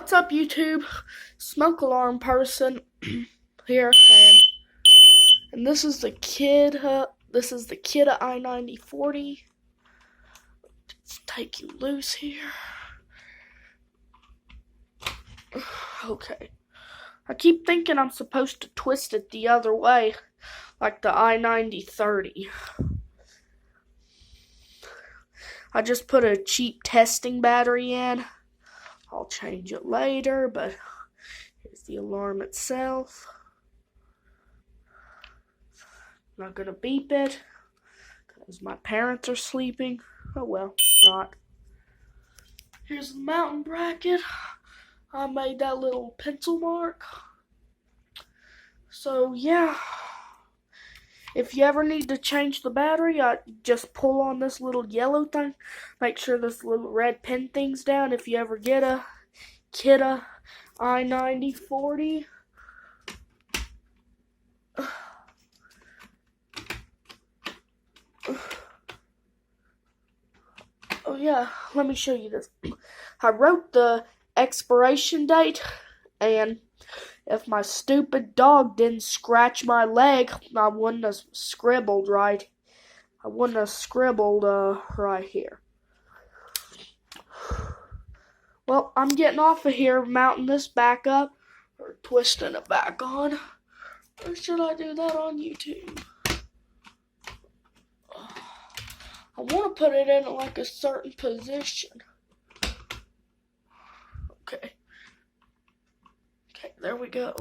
What's up, YouTube? Smoke alarm person here, and this is the Kidde. This is the Kidde i9040. Let's take you loose here. Okay. I keep thinking I'm supposed to twist it the other way, like the i9030. I just put a cheap testing battery in. I'll change it later, but here's the alarm itself. I'm not gonna beep it because my parents are sleeping. Oh well, not. Here's the mountain bracket. I made that little pencil mark. So yeah, if you ever need to change the battery, I just pull on this little yellow thing. Make sure this little red pin thing's down. If you ever get a Kidde i9040. Oh yeah, let me show you this. I wrote the expiration date, and if my stupid dog didn't scratch my leg, I wouldn't have scribbled right. I wouldn't have scribbled right here. Well, I'm getting off of here, mounting this back up, or twisting it back on. Or should I do that on YouTube? I want to put it in like a certain position. Okay, there we go.